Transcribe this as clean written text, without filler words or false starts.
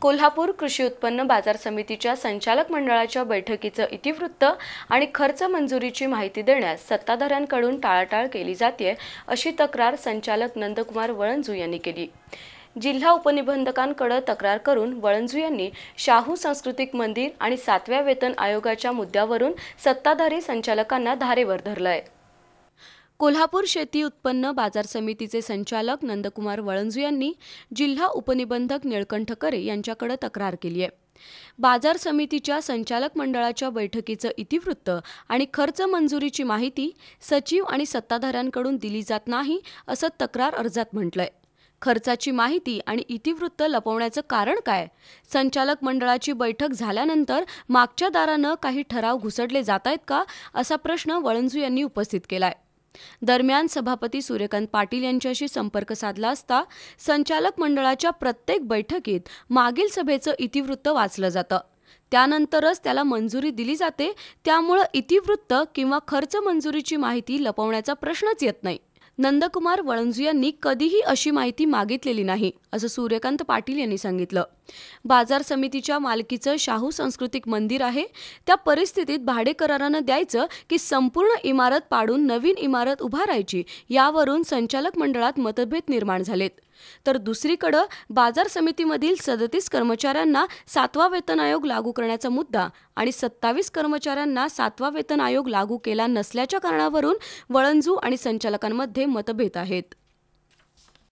कोल्हापूर कृषी उत्पन्न बाजार समितीच्या संचालक मंडळाच्या बैठकीचं इतिवृत्त आणि खर्च मंजुरीची माहिती देण्यास सत्ताधाऱ्यांकडून टाळाटाळ केली जाते अशी तक्रार संचालक नंदकुमार वळंजू यांनी केली। जिल्हा उपनिबंधकांकडे तक्रार करून वळंजू यांनी शाहू सांस्कृतिक मंदिर आणि 7व्या वेतन आयोगाच्या मुद्द्यावरून सत्ताधारी संचालकांना धारेवर धरलंय। कोल्हापूर शेती उत्पन्न बाजार समितीचे संचालक नंदकुमार वळंजू यांनी जिल्हा उपनिबंधक निळकंठ करे यांच्याकडे तक्रार केली आहे। बाजार समितीच्या संचालक मंडळाच्या बैठकीचं इतिवृत्त आणि खर्च मंजुरीची माहिती सचिव आणि सत्ताधाऱ्यांकडून दिली जात नाही असं तक्रार अर्जात म्हटलंय। खर्चाची माहिती आणि इतिवृत्त लपवण्याचं कारण काय? संचालक मंडळाची बैठक झाल्यानंतर मागच्या दारानं काही ठराव घुसडले जात आहेत का असा प्रश्न वळंजू यांनी उपस्थित केलाय। दरम्यान सभापती सूर्यकांत पाटील यांच्याशी संपर्क साधला असता संचालक मंडळाच्या प्रत्येक बैठकीत मागील सभेचं इतिवृत्त वाचलं जातं, त्यानंतरच त्याला मंजुरी दिली जाते। त्यामुळे इतिवृत्त किंवा खर्च मंजुरीची माहिती लपवण्याचा प्रश्नच येत नाही। नंदकुमार वळंजू यांनी कधीही अशी माहिती मागितलेली नाही असं सूर्यकांत पाटील यांनी सांगितलं। बाजार समितीच्या मालकीचं शाहू सांस्कृतिक मंदिर आहे, त्या परिस्थितीत भाडेकरारानं द्यायचं की संपूर्ण इमारत पाडून नवीन इमारत उभारायची यावरून संचालक मंडळात मतभेद निर्माण झालेत। तर दुसरीकडे बाजार समितीमधील 37 कर्मचाऱ्यांना 7वा वेतन आयोग लागू करण्याचा मुद्दा आणि 27 कर्मचाऱ्यांना 7वा वेतन आयोग लागू केला नसल्याच्या कारणावरून वळंजू आणि संचालकांमध्ये मतभेद आहेत।